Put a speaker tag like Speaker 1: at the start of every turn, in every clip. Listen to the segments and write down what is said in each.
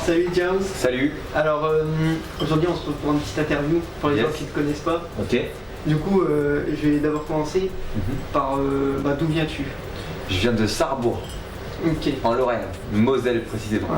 Speaker 1: Salut James.
Speaker 2: Salut.
Speaker 1: Alors aujourd'hui on se retrouve pour une petite interview pour les gens qui ne te connaissent pas.
Speaker 2: Ok.
Speaker 1: Du coup je vais d'abord commencer par d'où viens-tu?
Speaker 2: Je viens de Sarrebourg, en Lorraine, Moselle précisément.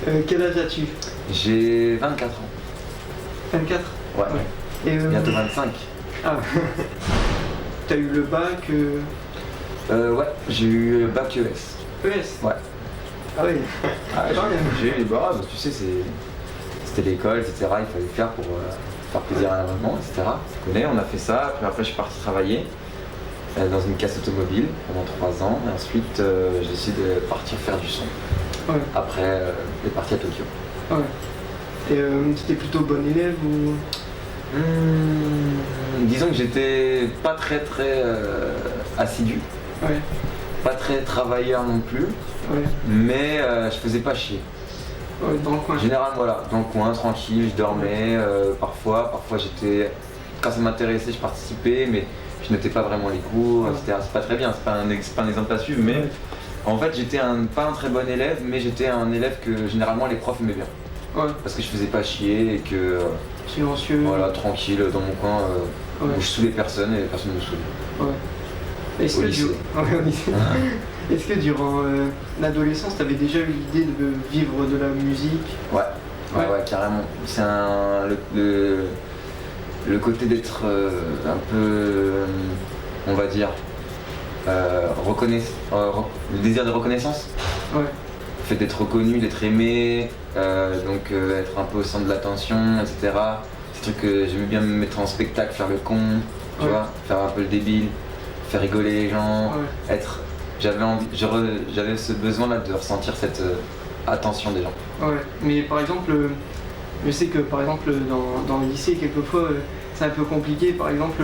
Speaker 1: Ouais. Quel âge as-tu?
Speaker 2: J'ai 24 ans.
Speaker 1: 24?
Speaker 2: Ouais.
Speaker 1: Et,
Speaker 2: bientôt 25.
Speaker 1: Ah. T'as eu le bac
Speaker 2: Ouais, j'ai eu le bac ES.
Speaker 1: ES?
Speaker 2: Ouais.
Speaker 1: Ah oui.
Speaker 2: J'ai eu les bases, tu sais, c'était l'école, etc. Il fallait faire pour faire plaisir à la maman, etc. Tu connais, on a fait ça, puis après je suis parti travailler dans une casse automobile pendant 3 ans, et ensuite j'ai décidé de partir faire du son.
Speaker 1: Ouais.
Speaker 2: Après, je suis parti à Tokyo.
Speaker 1: Ouais. Et t'étais plutôt bon élève ou?
Speaker 2: Disons que j'étais pas très assidu,
Speaker 1: Ouais.
Speaker 2: pas très travailleur non plus,
Speaker 1: Ouais.
Speaker 2: mais je faisais pas chier.
Speaker 1: Ouais, dans le coin.
Speaker 2: Généralement voilà, dans le coin, tranquille, je dormais, parfois j'étais, quand ça m'intéressait je participais, mais je notais pas vraiment les cours, etc. C'est pas très bien, c'est pas un exemple à suivre, mais en fait j'étais pas un très bon élève, mais j'étais un élève que généralement les profs aimaient bien.
Speaker 1: Ouais.
Speaker 2: Parce que je faisais pas chier et que
Speaker 1: Silencieux.
Speaker 2: voilà, tranquille dans mon coin, où je saoulais personne et personne ne me saoulait.
Speaker 1: Ouais. Est-ce
Speaker 2: Au
Speaker 1: que,
Speaker 2: lycée.
Speaker 1: Ouais, au lycée. Est-ce que durant l'adolescence, tu avais déjà eu l'idée de vivre de la musique?
Speaker 2: Ouais, carrément. C'est le côté d'être un peu, on va dire, le désir de reconnaissance.
Speaker 1: Ouais.
Speaker 2: Le fait d'être reconnu, d'être aimé, donc être un peu au centre de l'attention, etc. C'est truc que j'aimais bien me mettre en spectacle, faire le con, tu vois, faire un peu le débile, faire rigoler les gens, être. J'avais ce besoin-là de ressentir cette attention des gens.
Speaker 1: Ouais, mais par exemple, je sais que par exemple dans le lycée, quelquefois, c'est un peu compliqué. Par exemple,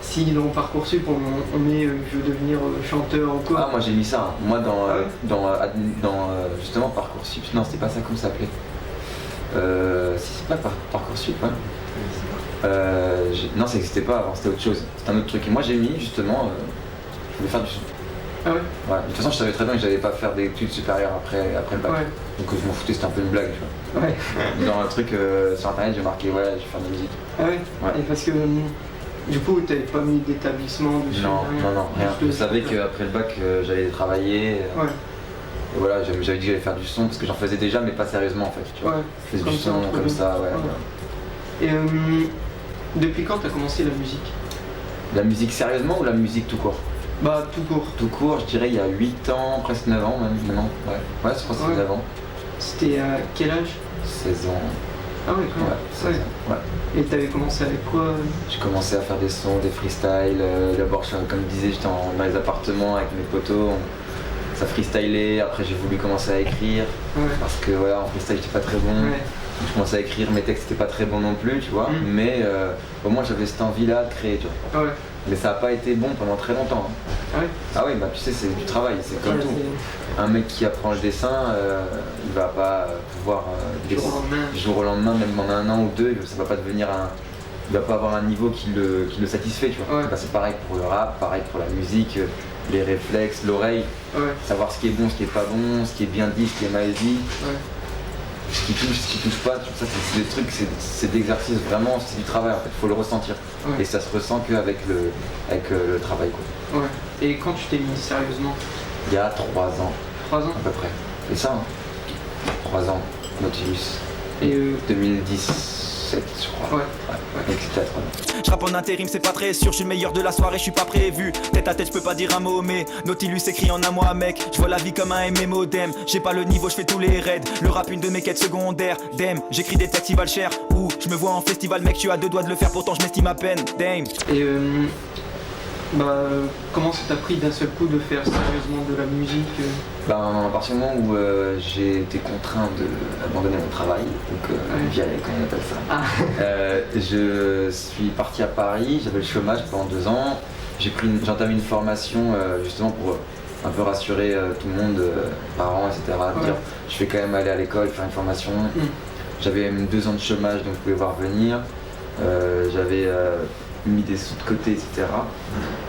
Speaker 1: si dans Parcoursup on met je veux devenir chanteur ou quoi.
Speaker 2: Ah, moi j'ai mis ça. Moi dans justement Parcoursup, non, c'était pas ça comme ça s'appelait. Si c'est pas Parcoursup, ouais. Non, ça n'existait pas avant, c'était autre chose. C'était un autre truc. Et moi j'ai mis justement, je voulais faire du son.
Speaker 1: Ah ouais?
Speaker 2: Ouais, de toute façon je savais très bien que j'allais pas faire d'études supérieures après le bac.
Speaker 1: Ouais.
Speaker 2: Donc je m'en foutais, c'était un peu une blague, tu vois.
Speaker 1: Ouais.
Speaker 2: Dans un truc sur internet, j'ai marqué ouais, je vais faire de la musique.
Speaker 1: Ah ouais?
Speaker 2: Ouais.
Speaker 1: Et parce que du coup, t'avais pas mis d'établissement dessus?
Speaker 2: Non, rien. Je savais
Speaker 1: que
Speaker 2: qu'après le bac, j'allais travailler.
Speaker 1: Ouais.
Speaker 2: Et voilà, j'avais dit que j'allais faire du son parce que j'en faisais déjà, mais pas sérieusement en fait. Tu vois.
Speaker 1: Ouais.
Speaker 2: Je faisais du son
Speaker 1: entre
Speaker 2: comme
Speaker 1: deux.
Speaker 2: ça, ouais.
Speaker 1: Et depuis quand t'as commencé la musique?
Speaker 2: La musique sérieusement ou la musique tout court?
Speaker 1: Bah tout court.
Speaker 2: Tout court, je dirais il y a 8 ans, presque 9 ans même maintenant. Ouais, je crois que c'est 9 ans.
Speaker 1: C'était à quel âge?
Speaker 2: 16 ans.
Speaker 1: Ah ouais, quand même.
Speaker 2: Ouais, 16 ans. Ouais.
Speaker 1: Et t'avais commencé avec quoi?
Speaker 2: J'ai commencé à faire des sons, des freestyles. D'abord, comme je disais, j'étais dans les appartements avec mes potos. Ça freestylait. Après, j'ai voulu commencer à écrire.
Speaker 1: Ouais.
Speaker 2: Parce que voilà, en freestyle, j'étais pas très bon.
Speaker 1: Ouais.
Speaker 2: Donc, je commençais à écrire, mes textes n'étaient pas très bons non plus, tu vois. Mais au moins, j'avais cette envie-là de créer, tu vois.
Speaker 1: Ouais.
Speaker 2: Mais ça n'a pas été bon pendant très longtemps.
Speaker 1: Ah ouais?
Speaker 2: Ah oui, bah tu sais, c'est du travail, c'est comme
Speaker 1: Ouais,
Speaker 2: tout. Un mec qui apprend le dessin, il va pas pouvoir
Speaker 1: Du jour au lendemain.
Speaker 2: du jour au lendemain, même en 1 an ou 2, ça va pas devenir il va pas avoir un niveau qui le satisfait, tu vois.
Speaker 1: Ouais.
Speaker 2: Bah, c'est pareil pour le rap, pareil pour la musique, les réflexes, l'oreille,
Speaker 1: Ouais.
Speaker 2: savoir ce qui est bon, ce qui est pas bon, ce qui est bien dit, ce qui est mal dit,
Speaker 1: Ouais.
Speaker 2: ce qui touche pas, tout ça c'est des trucs, c'est d'exercice vraiment, c'est du travail en fait, faut le ressentir.
Speaker 1: Ouais.
Speaker 2: Et ça se ressent qu'avec le travail quoi.
Speaker 1: Ouais. Et quand tu t'es mis sérieusement?
Speaker 2: Il y a 3 ans
Speaker 1: 3 ans?
Speaker 2: à peu près. C'est ça, hein. 3 ans, Nautilus.
Speaker 1: Et
Speaker 2: 2017 je crois.
Speaker 1: ouais.
Speaker 2: Donc c'était à 3 ans.
Speaker 3: Je rappe en intérim, c'est pas très sûr, je suis le meilleur de la soirée, je suis pas prévu. Tête à tête, je peux pas dire un mot, mais Nautilus écrit en un mois, mec. Je vois la vie comme un MMODem. J'ai pas le niveau, je fais tous les raids. Le rap, une de mes quêtes secondaires. Damn, j'écris des textes qui valent cher. Ou je me vois en festival, mec, je suis à 2 doigts de le faire, pourtant je m'estime à peine. Damn.
Speaker 1: Et comment ça t'a pris d'un seul coup de faire sérieusement de la musique?
Speaker 2: À partir du moment où j'ai été contraint d'abandonner mon travail, donc virer comme on appelle ça, je suis parti à Paris, j'avais le chômage pendant 2 ans, j'ai entamé une formation justement pour un peu rassurer tout le monde, parents, etc. Dire je vais quand même aller à l'école, faire une formation. J'avais 2 ans de chômage donc vous pouvez voir venir, j'avais mis des sous de côté, etc.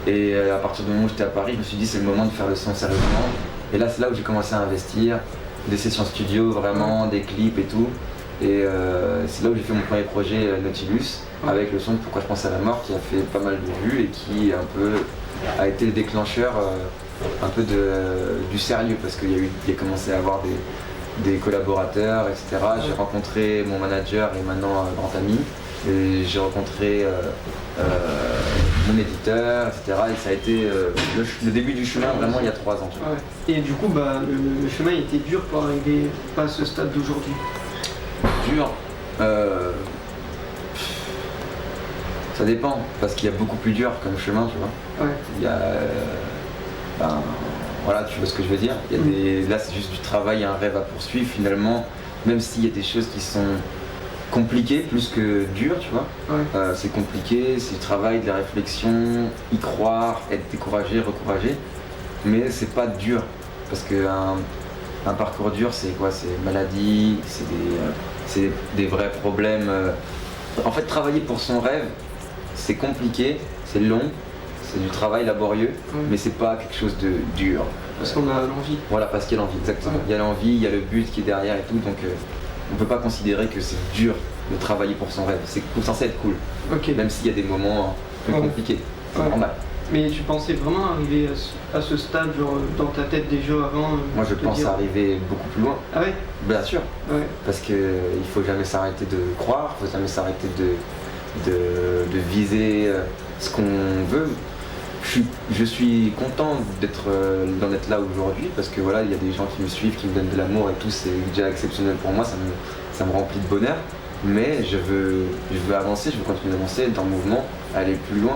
Speaker 2: Et à partir du moment où j'étais à Paris, je me suis dit c'est le moment de faire le son sérieusement. Et là c'est là où j'ai commencé à investir, des sessions studio, vraiment, des clips et tout. Et c'est là où j'ai fait mon premier projet Nautilus, avec le son Pourquoi je pense à la mort, qui a fait pas mal de vues et qui a été le déclencheur un peu du sérieux, parce qu'il y a commencé à avoir des collaborateurs, etc. J'ai rencontré mon manager et maintenant grand ami, et j'ai rencontré mon éditeur, etc. Et ça a été le début du chemin vraiment il y a 3 ans.
Speaker 1: Ouais. Et du coup, le chemin était dur pour arriver à ce stade d'aujourd'hui.
Speaker 2: Dur. Ça dépend, parce qu'il y a beaucoup plus dur comme chemin, tu vois.
Speaker 1: Ouais.
Speaker 2: Il y a. Voilà, tu vois ce que je veux dire. Là, c'est juste du travail, un rêve à poursuivre finalement, même s'il y a des choses qui sont compliquées plus que dures, tu vois.
Speaker 1: Ouais.
Speaker 2: C'est compliqué, c'est du travail, de la réflexion, y croire, être découragé, recouragé. Mais c'est pas dur, parce qu'un parcours dur, c'est quoi? C'est maladie, c'est des vrais problèmes. En fait, travailler pour son rêve, c'est compliqué, c'est long, c'est du travail laborieux, mais c'est pas quelque chose de dur.
Speaker 1: Parce qu'on a l'envie.
Speaker 2: Voilà, parce qu'il y a l'envie, exactement.
Speaker 1: Ouais.
Speaker 2: Il y a l'envie, il y a le but qui est derrière et tout, donc on peut pas considérer que c'est dur de travailler pour son rêve. C'est censé être cool,
Speaker 1: Ok.
Speaker 2: même s'il y a des moments plus compliqués. C'est normal.
Speaker 1: Mais tu pensais vraiment arriver à ce stade, genre dans ta tête déjà avant
Speaker 2: Moi, je pense arriver beaucoup plus loin.
Speaker 1: Ah ouais?
Speaker 2: Bien sûr.
Speaker 1: Ouais.
Speaker 2: Parce qu'il faut jamais s'arrêter de croire, il faut jamais s'arrêter de viser ce qu'on veut. Je suis content d'en être là aujourd'hui, parce que voilà, il y a des gens qui me suivent, qui me donnent de l'amour et tout, c'est déjà exceptionnel pour moi, ça me remplit de bonheur. Mais je veux avancer, je veux continuer d'avancer dans le mouvement, aller plus loin,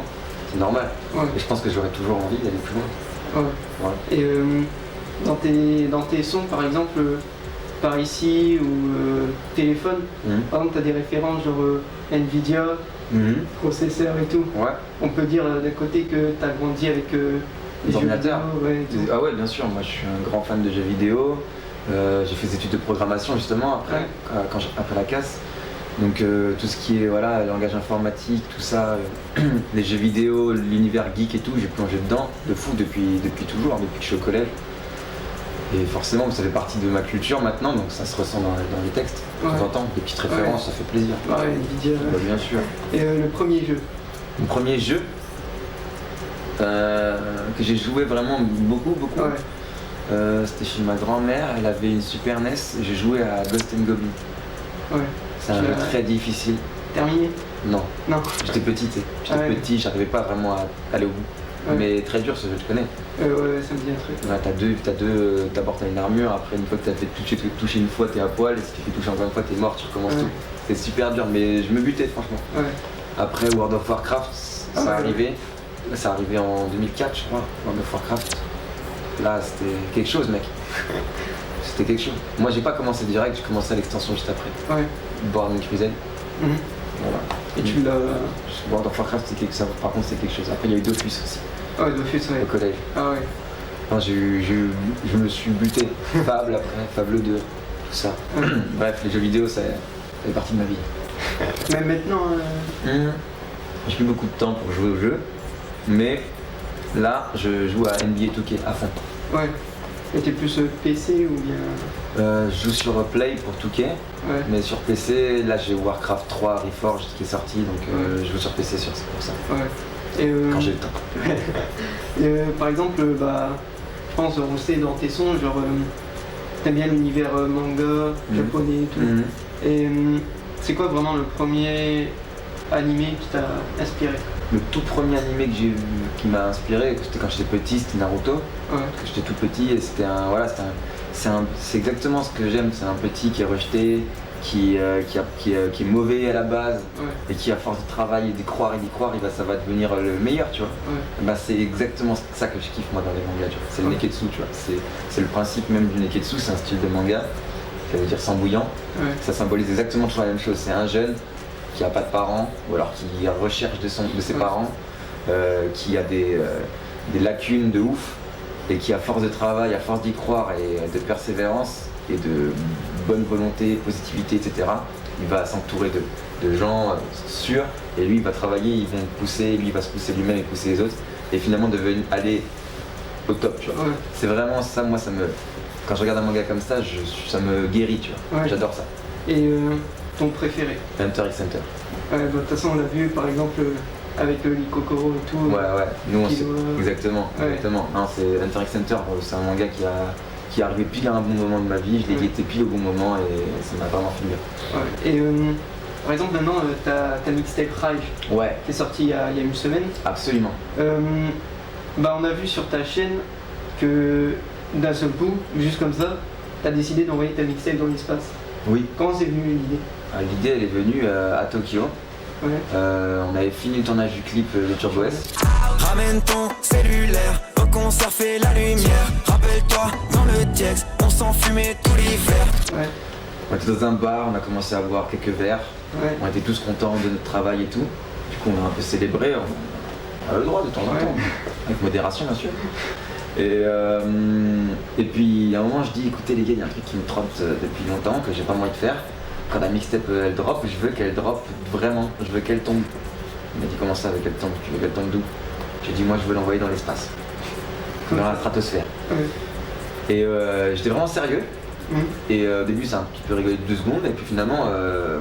Speaker 2: c'est normal.
Speaker 1: Ouais.
Speaker 2: Et je pense que j'aurai toujours envie d'aller plus loin.
Speaker 1: Ouais.
Speaker 2: Voilà.
Speaker 1: Et dans tes sons, par exemple, par ici ou téléphone, par exemple, tu as des références genre Nvidia, processeur et tout.
Speaker 2: Ouais.
Speaker 1: On peut dire d'un côté que tu as grandi avec les
Speaker 2: ordinateurs.
Speaker 1: Ouais, et tout.
Speaker 2: Ah ouais, bien sûr, moi je suis un grand fan de jeux vidéo. J'ai fait des études de programmation justement après la casse. Donc tout ce qui est langage informatique, tout ça, les jeux vidéo, l'univers geek et tout, j'ai plongé dedans de fou depuis toujours, depuis que je suis au collège. Et forcément, ça fait partie de ma culture maintenant, donc ça se ressent dans les textes. De temps en temps, des petites références, ça fait plaisir.
Speaker 1: Ouais, Nvidia.
Speaker 2: Bien sûr.
Speaker 1: Et le premier jeu?
Speaker 2: Mon premier jeu que j'ai joué vraiment beaucoup.
Speaker 1: Ouais.
Speaker 2: C'était chez ma grand-mère, elle avait une Super NES, j'ai joué à Ghost and Goblin.
Speaker 1: Ouais.
Speaker 2: C'est un jeu très difficile.
Speaker 1: Terminé?
Speaker 2: Non.
Speaker 1: Non.
Speaker 2: J'étais petit, tu sais. J'étais petit, j'arrivais pas vraiment à aller au bout. Ouais. Mais très dur ce jeu, tu connais?
Speaker 1: Ouais, ça me dit un truc.
Speaker 2: Ouais, d'abord t'as une armure, après une fois que t'as fait toucher une fois, t'es à poil, et si tu fais toucher encore une fois, t'es mort, tu recommences tout. C'est super dur, mais je me butais franchement. Ouais. Après World of Warcraft, ça arrivait. Ça arrivait en 2004, je crois, World of Warcraft. Là, c'était quelque chose, mec. C'était quelque chose. Moi, j'ai pas commencé direct, j'ai commencé à l'extension juste après. Ouais. Born Crusade. Voilà.
Speaker 1: Et tu l'as.
Speaker 2: World of Warcraft, par contre, c'est quelque chose. Après, il y a eu Dofus aussi.
Speaker 1: Ah ouais, Dofus, ouais.
Speaker 2: Au collège.
Speaker 1: Ah ouais.
Speaker 2: Enfin, je me suis buté. Fable après, Fable 2, tout ça. Bref, les jeux vidéo, ça fait partie de ma vie.
Speaker 1: Même maintenant.
Speaker 2: J'ai plus beaucoup de temps pour jouer au jeu, mais là, je joue à NBA 2K à fond. Ouais.
Speaker 1: Et t'es plus PC ou bien
Speaker 2: je joue sur Play pour 2K, mais sur PC, là j'ai Warcraft 3 Reforged qui est sorti, donc je joue sur PC c'est pour ça. Ouais. Et quand j'ai le temps.
Speaker 1: Par exemple, je pense, on sait dans tes sons, genre t'aimes bien l'univers manga, japonais et tout. Et c'est quoi vraiment le premier animé qui t'a inspiré?
Speaker 2: Le tout premier animé que j'ai vu qui m'a inspiré, c'était quand j'étais petit, c'était Naruto. Parce que j'étais tout petit et c'est exactement ce que j'aime. C'est un petit qui est rejeté, qui est mauvais à la base et qui à force de travailler, d'y croire, ça va devenir le meilleur, tu vois. C'est exactement ça que je kiffe moi dans les mangas, tu vois. C'est le neketsu, tu vois. C'est le principe même du neketsu, c'est un style de manga, ça veut dire sang bouillant. Ça symbolise exactement toujours la même chose. C'est un jeune qui n'a pas de parents, ou alors qui recherche de ses parents, qui a des lacunes de ouf, et qui à force de travail, à force d'y croire et de persévérance et de bonne volonté, positivité, etc., il va s'entourer de gens sûrs, et lui il va travailler, ils vont pousser, lui il va se pousser lui-même et pousser les autres, et finalement aller au top, tu vois. C'est vraiment ça, moi ça me... Quand je regarde un manga comme ça, ça me guérit, tu vois. J'adore ça.
Speaker 1: Et ton préféré?
Speaker 2: Hunter x Hunter.
Speaker 1: Ouais, de toute façon on l'a vu par exemple avec Likokoro et tout.
Speaker 2: Ouais, nous on sait. Exactement. Non, c'est Hunter x Hunter, c'est un manga qui est arrivé pile à un bon moment de ma vie, je l'ai guetté pile au bon moment et ça m'a vraiment fait bien.
Speaker 1: Et par exemple maintenant t'as mixtape Rage qui est sorti il y a une semaine.
Speaker 2: Absolument.
Speaker 1: On a vu sur ta chaîne que d'un seul coup, juste comme ça, t'as décidé d'envoyer ta mixtape dans l'espace.
Speaker 2: Oui.
Speaker 1: Comment c'est venu l'idée?
Speaker 2: L'idée elle est venue à Tokyo. On avait fini le tournage du clip de Turbo S.
Speaker 3: Ramène ton cellulaire, au concert fait la lumière. Rappelle-toi, dans le Diex, on s'enfumait tout l'hiver.
Speaker 2: On était dans un bar, on a commencé à boire quelques verres. On était tous contents de notre travail et tout. Du coup on a un peu célébré, on a le droit de temps en temps, avec modération bien sûr. Et puis à un moment je dis écoutez les gars, il y a un truc qui me trotte depuis longtemps que j'ai pas envie de faire. Quand la mixtape elle drop, je veux qu'elle drop vraiment, je veux qu'elle tombe. Il m'a dit comment ça avec qu'elle tombe, tu veux qu'elle tombe d'où? J'ai dit moi je veux l'envoyer dans l'espace, dans la stratosphère. Et j'étais vraiment sérieux. Et au début c'est un petit peu rigolé de 2 secondes et puis finalement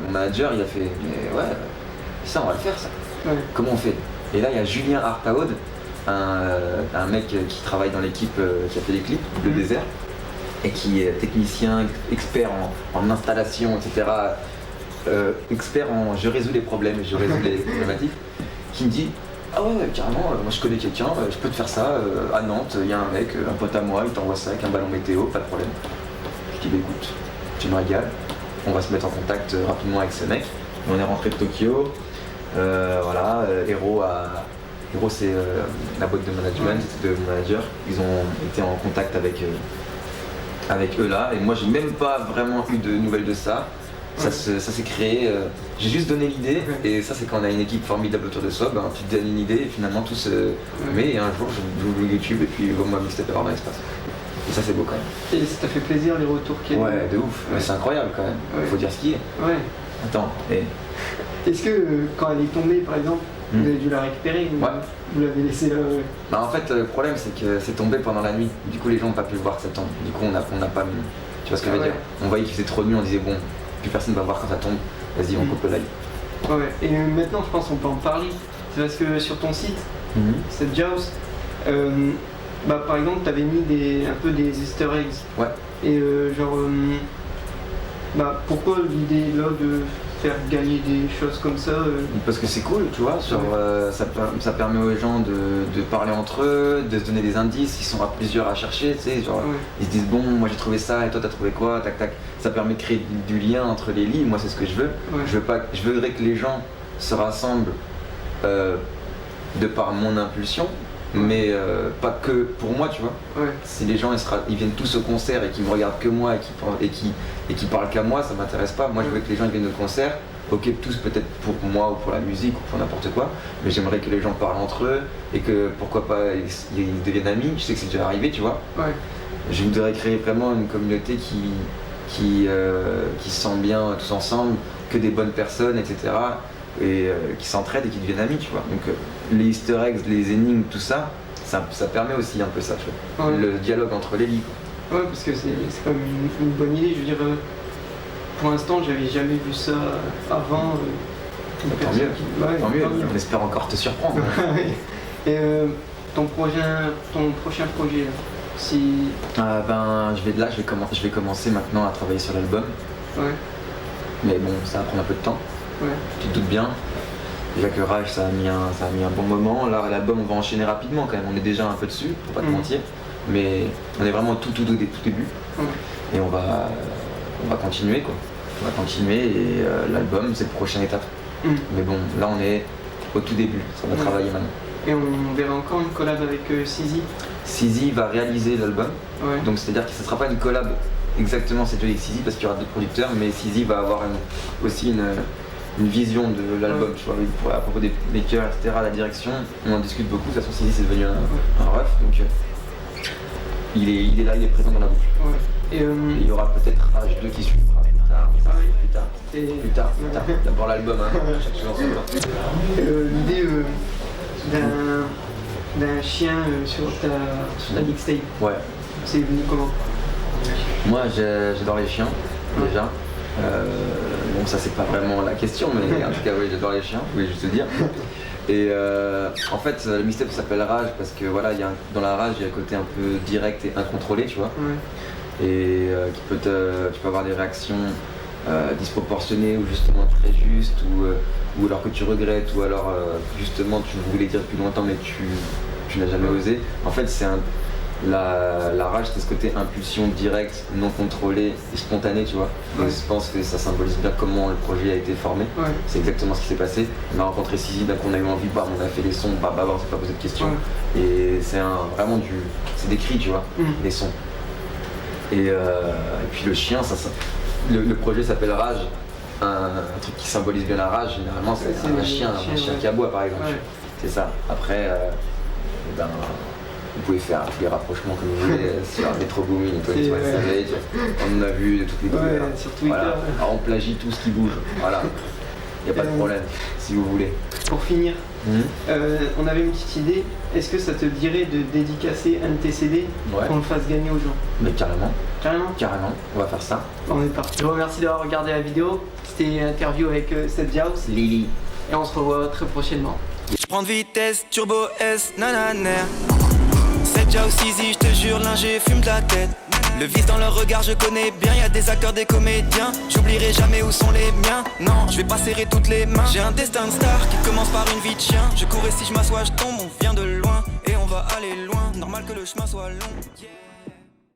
Speaker 2: mon manager il a fait mais ouais ça on va le faire ça. Comment on fait? Et là il y a Julien Artaud, un mec qui travaille dans l'équipe qui a fait les clips, Le Désert, et qui est technicien, expert en installation, etc. Expert en je résous les problèmes, je résous les problématiques, qui me dit ah ouais carrément, moi je connais quelqu'un, je peux te faire ça, à Nantes, il y a un mec, un pote à moi, il t'envoie ça avec un ballon météo, pas de problème. Je dis bah écoute, tu me régales, on va se mettre en contact rapidement avec ce mec. Et on est rentré de Tokyo, Hero c'est la boîte de management, c'était de mon manager, ils ont été en contact avec eux là, et moi j'ai même pas vraiment eu de nouvelles de ça. Ça s'est créé, j'ai juste donné l'idée, et ça c'est quand on a une équipe formidable autour de soi, tu te donnes une idée et finalement tout se met, et un jour j'ouvre YouTube et puis moi mixtape dans l'espace. Et ça c'est beau quand même.
Speaker 1: Et ça t'a fait plaisir les retours qu'il y a?
Speaker 2: Ouais, de ouf, mais c'est incroyable quand même, faut dire ce qu'il y a. Attends,
Speaker 1: Est-ce que quand elle est tombée par exemple, vous avez dû la récupérer ou vous l'avez laissée là?
Speaker 2: En fait le problème c'est que c'est tombé pendant la nuit, du coup les gens n'ont pas pu le voir que ça tombe, du coup on n'a pas mis, tu vois ce que je veux dire? On voyait qu'il faisait trop de nuit, on disait bon, plus personne va voir quand ça tombe, vas-y on coupe le live.
Speaker 1: Et maintenant je pense qu'on peut en parler, c'est parce que sur ton site, c'est Jaws, par exemple tu avais mis un peu des easter eggs. Et pourquoi l'idée là de faire gagner des choses comme ça
Speaker 2: Parce que c'est cool, tu vois, ça permet aux gens de parler entre eux, de se donner des indices, ils sont à plusieurs à chercher, tu sais, ils se disent bon, moi j'ai trouvé ça et toi t'as trouvé quoi, tac tac. Ça permet de créer du lien entre les lits, moi c'est ce que je veux. Je voudrais que les gens se rassemblent de par mon impulsion, mais pas que pour moi, tu vois. Si les gens ils viennent tous au concert et qu'ils me regardent que moi et qui parlent qu'à moi, ça m'intéresse pas. Moi je veux que les gens ils viennent au concert, ok tous peut-être pour moi ou pour la musique ou pour n'importe quoi, mais j'aimerais que les gens parlent entre eux et que pourquoi pas ils deviennent amis. Je sais que c'est déjà arrivé, tu vois. Je voudrais créer vraiment une communauté qui se sent bien tous ensemble, que des bonnes personnes, etc. Et qui s'entraident et qui deviennent amis, tu vois. Donc les easter eggs, les énigmes, tout ça, ça permet aussi un peu ça, tu vois. Le dialogue entre les lits,
Speaker 1: quoi. Parce que c'est quand même une bonne idée, je veux dire, pour l'instant j'avais jamais vu ça avant.
Speaker 2: Tant mieux, on espère encore te surprendre.
Speaker 1: Et ton prochain projet là, si...
Speaker 2: je vais commencer maintenant à travailler sur l'album. Mais bon, ça va prendre un peu de temps. Tu te doutes bien. Déjà que Rage ça a mis un bon moment. Là l'album on va enchaîner rapidement quand même, on est déjà un peu dessus, pour pas te mentir. Mais on est vraiment tout début. Et on va continuer quoi. On va continuer et l'album c'est la prochaine étape. Mais bon, là on est au tout début, ça va travailler maintenant.
Speaker 1: Et on verra encore une collab avec Sizi.
Speaker 2: Sizi va réaliser l'album. Donc c'est-à-dire que ce ne sera pas une collab exactement cette avec Sizi parce qu'il y aura d'autres producteurs, mais Sizi va avoir aussi une vision de l'album, tu vois, à propos des makers, etc., la direction, on en discute beaucoup. De toute façon Sizi c'est devenu un ref, donc il est là, il est présent dans la boucle. Et il y aura peut-être Rage 2 qui suivra plus tard. D'abord l'album, chaque chose en son temps.
Speaker 1: L'idée d'un chien sur ta mixtape.
Speaker 2: Ouais.
Speaker 1: C'est venu comment?
Speaker 2: Moi j'adore les chiens déjà. Bon ça c'est pas vraiment la question mais en tout cas oui j'adore les chiens, oui je te dire. Et en fait le mixtape s'appelle Rage parce que voilà dans la rage il y a un côté un peu direct et incontrôlé tu vois. Ouais. Et tu peux avoir des réactions disproportionnées ou justement très justes ou alors que tu regrettes ou alors justement tu voulais dire depuis longtemps mais tu n'as jamais osé. En fait c'est la rage c'est ce côté impulsion directe, non contrôlée et spontanée tu vois. Ouais. Donc je pense que ça symbolise bien comment le projet a été formé. Ouais. C'est exactement ce qui s'est passé. On a rencontré Sizi, donc on a eu envie, on a fait les sons, on s'est pas posé de questions. Ouais. Et c'est c'est des cris tu vois, les sons. Et puis le chien, le projet s'appelle Rage, un truc qui symbolise bien la rage, généralement c'est un chien qui aboie par exemple. Ouais. C'est ça. Après, vous pouvez faire tous les rapprochements que vous voulez sur Metro Boomin, on en a vu de toutes les couleurs. Voilà. Alors on plagie tout ce qui bouge, voilà. Il n'y a pas de problème, si vous voulez.
Speaker 1: Pour finir, on avait une petite idée. Est-ce que ça te dirait de dédicacer un de tes CD qu'on le fasse gagner aux gens?
Speaker 2: Mais carrément.
Speaker 1: Carrément?
Speaker 2: Carrément, on va faire ça.
Speaker 1: On est parti. Je vous remercie d'avoir regardé la vidéo. C'était une interview avec Seth House.
Speaker 2: Lily.
Speaker 1: Et on se revoit très prochainement.
Speaker 3: Je prends de vitesse, turbo S, nanana. Seth House, Easy, je te jure, l'ingé fume de la tête. Le vice dans leur regard je connais bien, y'a des acteurs, des comédiens. J'oublierai jamais où sont les miens. Non, je vais pas serrer toutes les mains. J'ai un destin de star qui commence par une vie de chien. Je cours et si je m'assois je tombe, on vient de loin et on va aller loin. Normal que le chemin soit long. Yeah.